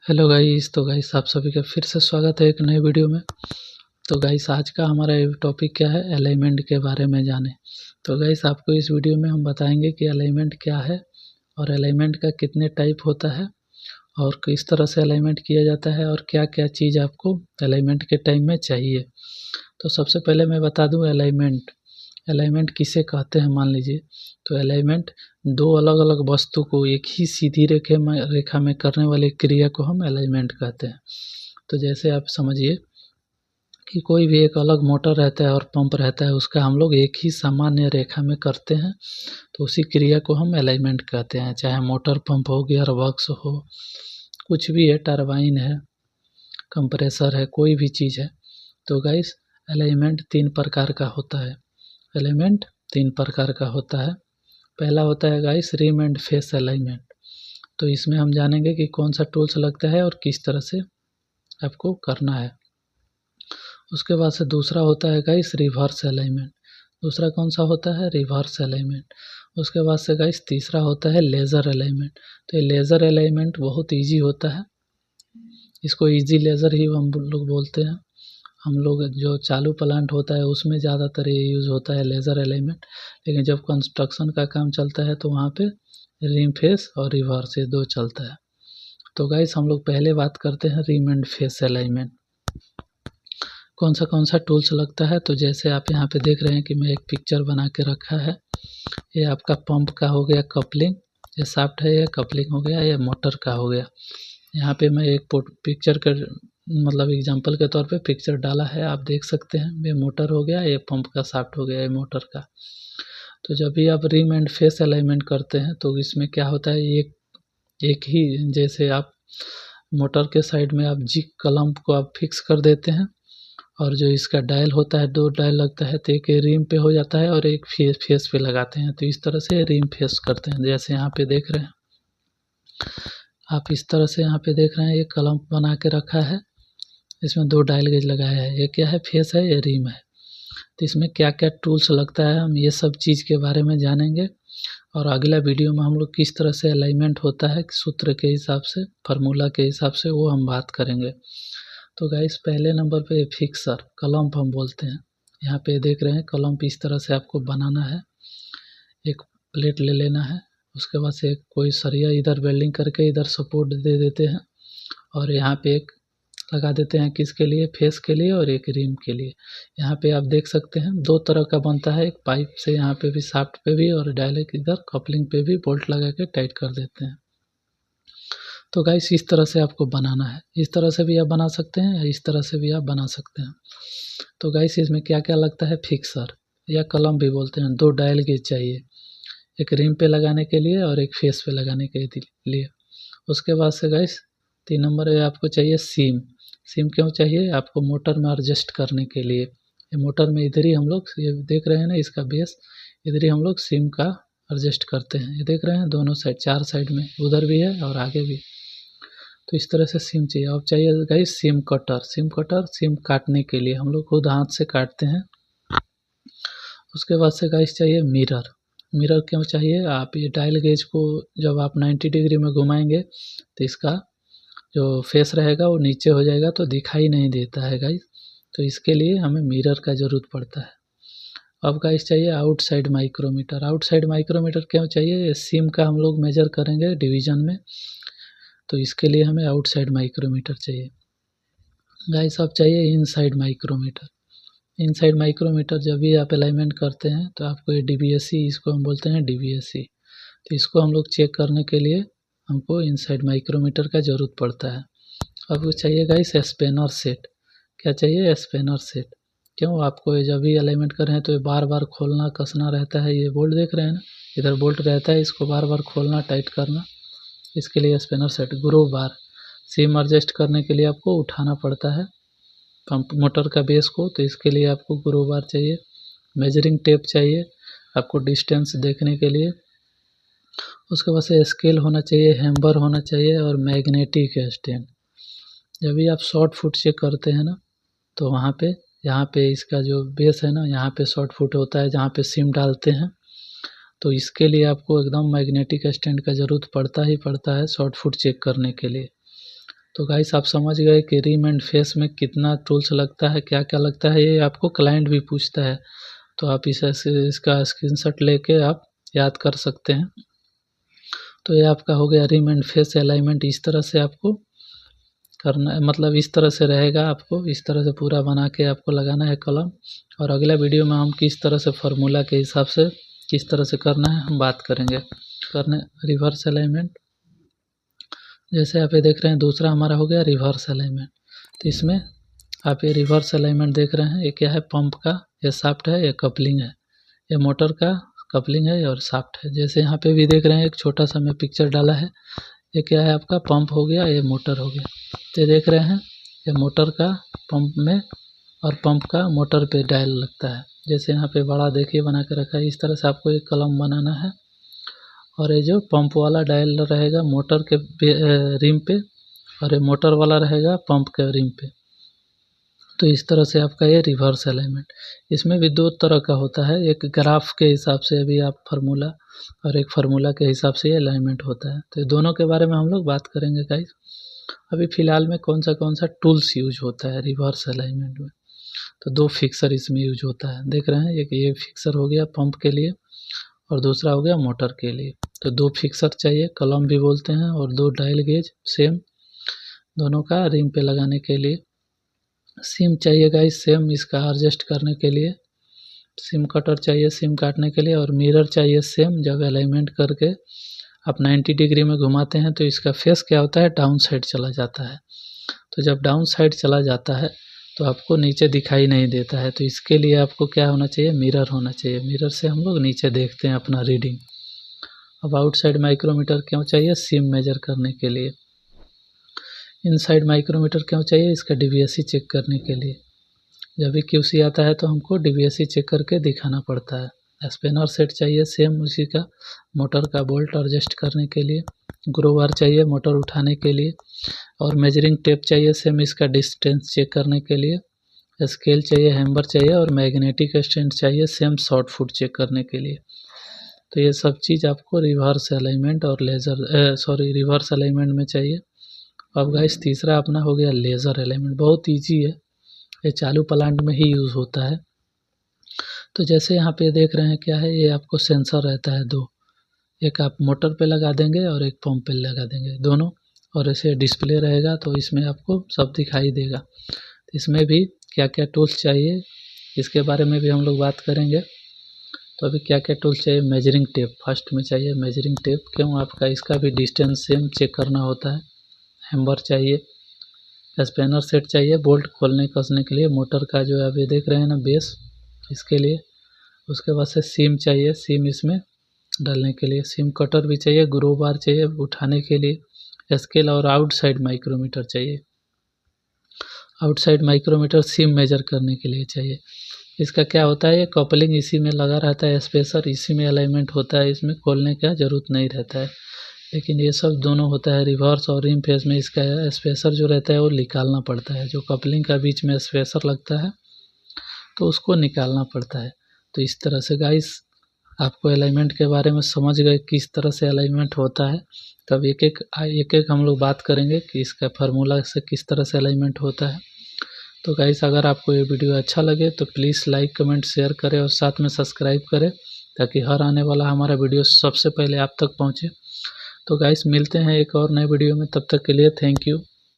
Hello guys. तो guys आप सभी का फिर से स्वागत है एक नए वीडियो में। तो गाइस आज का हमारा टॉपिक क्या है, अलाइनमेंट के बारे में जाने। तो गाइस आपको इस वीडियो में हम बताएंगे कि अलाइनमेंट क्या है और अलाइनमेंट का कितने टाइप होता है और किस तरह से अलाइनमेंट किया जाता है और क्या क्या चीज़ आपको अलाइनमेंट के टाइम में चाहिए। तो सबसे पहले मैं बता दूं अलाइनमेंट अलाइनमेंट किसे कहते हैं। मान लीजिए तो अलाइनमेंट दो अलग अलग वस्तु को एक ही सीधी रेखा में करने वाली क्रिया को हम अलाइनमेंट कहते हैं। तो जैसे आप समझिए कि कोई भी एक अलग मोटर रहता है और पंप रहता है, उसका हम लोग एक ही सामान्य रेखा में करते हैं, तो उसी क्रिया को हम अलाइनमेंट कहते हैं। चाहे मोटर पंप हो, गियर बॉक्स हो, कुछ भी है, टरबाइन है, कंप्रेसर है, कोई भी चीज़ है। तो गाइस अलाइनमेंट तीन प्रकार का होता है। अलाइनमेंट तीन प्रकार का होता है। पहला होता है guys rim and face alignment. तो इसमें हम जानेंगे कि कौन सा टूल्स लगता है और किस तरह से आपको करना है। उसके बाद से दूसरा होता है गाइस रिवर्स अलाइनमेंट। दूसरा कौन सा होता है, रिवर्स अलाइनमेंट। उसके बाद से गाइस तीसरा होता है लेज़र अलाइनमेंट। तो ये लेज़र अलाइनमेंट बहुत ईजी होता है, इसको ईजी लेज़र ही हम लोग बोलते हैं। हम लोग जो चालू प्लांट होता है उसमें ज़्यादातर ये यूज़ होता है लेज़र अलाइनमेंट, लेकिन जब कंस्ट्रक्शन का काम चलता है तो वहाँ पे रिम फेस और रिवर्स ये दो चलता है। तो गाइस हम लोग पहले बात करते हैं रिम एंड फेस अलाइनमेंट। कौन सा टूल्स लगता है। तो जैसे आप यहाँ पे देख रहे हैं कि मैं एक पिक्चर बना के रखा है। ये आपका पंप का हो गया कपलिंग, ये शाफ्ट है, ये कपलिंग हो गया, ये मोटर का हो गया। यहाँ पे मैं एक पिक्चर का मतलब एग्जांपल के तौर पे पिक्चर डाला है, आप देख सकते हैं। ये मोटर हो गया, ये पंप का शाफ्ट हो गया, ये मोटर का। तो जब भी आप रिम एंड फेस अलाइनमेंट करते हैं तो इसमें क्या होता है, एक ही जैसे आप मोटर के साइड में आप जिग कलम को आप फिक्स कर देते हैं और जो इसका डायल होता है, दो डायल लगता है, तो एक रिम पे हो जाता है और एक फेस पे लगाते हैं। तो इस तरह से रिम फेस करते हैं। जैसे यहाँ पे देख रहे हैं आप, इस तरह से यहाँ पे देख रहे हैं ये कलम बना के रखा है, इसमें दो डायल गेज लगाया है। ये क्या है, फेस है, ये रिम है। तो इसमें क्या क्या टूल्स लगता है हम ये सब चीज़ के बारे में जानेंगे और अगला वीडियो में हम लोग किस तरह से अलाइनमेंट होता है सूत्र के हिसाब से, फार्मूला के हिसाब से, वो हम बात करेंगे। तो गाइस पहले नंबर पे फिक्सर कलम्प हम बोलते हैं। यहाँ पे देख रहे हैं कलम्प इस तरह से आपको बनाना है। एक प्लेट ले लेना है, उसके बाद से कोई सरिया इधर वेल्डिंग करके इधर सपोर्ट दे देते हैं और यहाँ पे एक लगा देते हैं, किसके लिए, फेस के लिए और एक रिम के लिए। यहाँ पे आप देख सकते हैं दो तरह का बनता है, एक पाइप से यहाँ पे भी शाफ्ट पे भी और डायरेक्ट इधर कपलिंग पे भी बोल्ट लगा के टाइट कर देते हैं। तो गाइस इस तरह से आपको बनाना है, इस तरह से भी आप बना सकते हैं या इस तरह से भी आप बना सकते हैं। तो गाइस इसमें क्या क्या लगता है, फिक्सर या कलम भी बोलते हैं, दो डायल गेज चाहिए, एक रिम पे लगाने के लिए और एक फेस पे लगाने के लिए। उसके बाद से गाइस 3 नंबर पे आपको चाहिए सीम। सीम क्यों चाहिए, आपको मोटर में एडजस्ट करने के लिए। ये मोटर में इधर ही हम लोग, ये देख रहे हैं ना, इसका बेस इधर ही हम लोग सीम का एडजस्ट करते हैं। ये देख रहे हैं दोनों साइड, चार साइड में, उधर भी है और आगे भी। तो इस तरह से सिम चाहिए। अब चाहिए गाइस सिम कटर। सिम काटने के लिए हम लोग खुद हाथ से काटते हैं। उसके बाद से गाइस चाहिए मिरर। मिरर क्यों चाहिए, आप ये डायल गेज को जब आप 90 डिग्री में घुमाएंगे तो इसका जो फेस रहेगा वो नीचे हो जाएगा, तो दिखाई नहीं देता है गाइस। तो इसके लिए हमें मिरर का ज़रूरत पड़ता है। अब गाइस चाहिए आउटसाइड माइक्रोमीटर। आउटसाइड माइक्रोमीटर क्यों चाहिए, सिम का हम लोग मेजर करेंगे डिवीज़न में, तो इसके लिए हमें आउटसाइड माइक्रोमीटर चाहिए। गाइस अब चाहिए इनसाइड माइक्रोमीटर। इनसाइड माइक्रोमीटर जब भी आप अलाइनमेंट करते हैं तो आपको ये डीवीएससी, इसको हम बोलते हैं डीवीएससी, तो इसको हम लोग चेक करने के लिए हमको इनसाइड माइक्रोमीटर का ज़रूरत पड़ता है। अब चाहिए गाइस स्पेनर सेट। क्या चाहिए, स्पेनर सेट। क्यों, आपको ये जब भी अलाइनमेंट कर रहे हैं तो ये बार बार खोलना कसना रहता है। ये बोल्ट देख रहे हैं ना, इधर बोल्ट रहता है, इसको बार बार खोलना टाइट करना, इसके लिए स्पेनर सेट। ग्रूव बार, सीम एडजस्ट करने के लिए आपको उठाना पड़ता है पंप मोटर का बेस को, तो इसके लिए आपको ग्रूव बार चाहिए। मेजरिंग टेप चाहिए आपको डिस्टेंस देखने के लिए। उसके बाद से स्केल होना चाहिए, हैम्बर होना चाहिए और मैग्नेटिक स्टैंड। जब भी आप शॉर्ट फुट चेक करते हैं ना, तो वहाँ पे, यहाँ पे इसका जो बेस है ना, यहाँ पे शॉर्ट फुट होता है जहाँ पे सिम डालते हैं, तो इसके लिए आपको एकदम मैग्नेटिक स्टैंड का ज़रूरत पड़ता ही पड़ता है शॉर्ट फुट चेक करने के लिए। तो गाइस आप समझ गए कि रिम एंड फेस में कितना टूल्स लगता है, क्या क्या लगता है, ये आपको क्लाइंट भी पूछता है। तो आप इसका स्क्रीनशॉट लेके आप याद कर सकते हैं। तो ये आपका हो गया रिम एंड फेस अलाइनमेंट। इस तरह से आपको करना है, मतलब इस तरह से रहेगा, आपको इस तरह से पूरा बना के आपको लगाना है कलम। और अगला वीडियो में हम किस तरह से फार्मूला के हिसाब से किस तरह से करना है हम बात करेंगे। करने रिवर्स अलाइनमेंट, जैसे आप ये देख रहे हैं दूसरा हमारा हो गया रिवर्स अलाइनमेंट। तो इसमें आप ये रिवर्स अलाइनमेंट देख रहे हैं, ये क्या है, पंप का ये शाफ्ट है, ये कपलिंग है, ये मोटर का कपलिंग है और शाफ्ट है। जैसे यहाँ पे भी देख रहे हैं एक छोटा सा मैं पिक्चर डाला है, ये क्या है आपका पंप हो गया, ये मोटर हो गया। तो देख रहे हैं ये मोटर का पंप में और पंप का मोटर पे डायल लगता है। जैसे यहाँ पे बड़ा देखिए बना के रखा है, इस तरह से आपको एक कलम बनाना है। और ये जो पंप वाला डायल रहेगा मोटर के रिम पे और ये मोटर वाला रहेगा पंप के रिम पे। तो इस तरह से आपका ये रिवर्स अलाइनमेंट। इसमें भी दो तरह का होता है, एक ग्राफ के हिसाब से भी आप फार्मूला और एक फार्मूला के हिसाब से ये अलाइनमेंट होता है। तो दोनों के बारे में हम लोग बात करेंगे गाइस। अभी फ़िलहाल में कौन सा टूल्स यूज होता है रिवर्स अलाइनमेंट में। तो दो फिक्सर इसमें यूज होता है, देख रहे हैं, एक ये फिक्सर हो गया पंप के लिए और दूसरा हो गया मोटर के लिए। तो दो फिक्सर चाहिए, कलम भी बोलते हैं, और दो डायल गेज सेम दोनों का रिम पे लगाने के लिए। सिम चाहिए गाइस सेम इसका एडजस्ट करने के लिए, सिम कटर चाहिए सिम काटने के लिए, और मिरर चाहिए सेम। जब अलाइनमेंट करके आप 90 डिग्री में घुमाते हैं तो इसका फेस क्या होता है, डाउन साइड चला जाता है। तो जब डाउन साइड चला जाता है तो आपको नीचे दिखाई नहीं देता है। तो इसके लिए आपको क्या होना चाहिए, मिरर होना चाहिए। मिरर से हम लोग नीचे देखते हैं अपना रीडिंग। अब आउटसाइड माइक्रोमीटर क्यों चाहिए, सिम मेजर करने के लिए। इनसाइड माइक्रोमीटर क्यों चाहिए, इसका डीवीएसी चेक करने के लिए। जब भी क्यूसी आता है तो हमको डीवीएसी चेक करके दिखाना पड़ता है। स्पेनर सेट चाहिए सेम उसी का, मोटर का बोल्ट एडजस्ट करने के लिए। ग्रो बार चाहिए मोटर उठाने के लिए, और मेजरिंग टेप चाहिए सेम इसका डिस्टेंस चेक करने के लिए। स्केल चाहिए, हैमर चाहिए, और मैग्नेटिक स्टैंड चाहिए सेम शॉर्ट फुट चेक करने के लिए। तो ये सब चीज़ आपको रिवर्स अलाइनमेंट और रिवर्स अलाइनमेंट में चाहिए। अब गाइस तीसरा अपना हो गया लेज़र अलाइनमेंट। बहुत ईजी है, ये चालू प्लांट में ही यूज़ होता है। तो जैसे यहाँ पे देख रहे हैं क्या है, ये आपको सेंसर रहता है दो, एक आप मोटर पे लगा देंगे और एक पंप पे लगा देंगे दोनों, और ऐसे डिस्प्ले रहेगा तो इसमें आपको सब दिखाई देगा। इसमें भी क्या क्या टूल्स चाहिए इसके बारे में भी हम लोग बात करेंगे। तो अभी क्या क्या टूल्स चाहिए, मेजरिंग टेप फर्स्ट में चाहिए। मेजरिंग टेप क्यों, आपका इसका भी डिस्टेंस सेम चेक करना होता है। हैमर चाहिए, स्पेनर सेट चाहिए बोल्ट खोलने कसने के लिए, मोटर का जो अभी देख रहे हैं ना बेस, इसके लिए। उसके बाद से सिम चाहिए, सिम इसमें डालने के लिए। सिम कटर भी चाहिए, ग्रो बार चाहिए उठाने के लिए। स्केल और आउटसाइड माइक्रोमीटर चाहिए। आउटसाइड माइक्रोमीटर सिम मेजर करने के लिए चाहिए। इसका क्या होता है, ये कपलिंग इसी में लगा रहता है, स्पेसर इसी में अलाइनमेंट होता है, इसमें खोलने का ज़रूरत नहीं रहता है। लेकिन ये सब दोनों होता है रिवर्स और रिम फेस में, इसका स्पेसर जो रहता है वो निकालना पड़ता है। जो कपलिंग का बीच में स्पेसर लगता है तो उसको निकालना पड़ता है। तो इस तरह से गाइस आपको अलाइनमेंट के बारे में समझ गए किस तरह से अलाइनमेंट होता है। तब एक एक हम लोग बात करेंगे कि इसका फार्मूला से किस तरह से अलाइनमेंट होता है। तो गाइस अगर आपको ये वीडियो अच्छा लगे तो प्लीज़ लाइक कमेंट शेयर करें और साथ में सब्सक्राइब करें, ताकि हर आने वाला हमारा वीडियो सबसे पहले आप तक पहुँचे। तो गाइस मिलते हैं एक और नए वीडियो में, तब तक के लिए थैंक यू।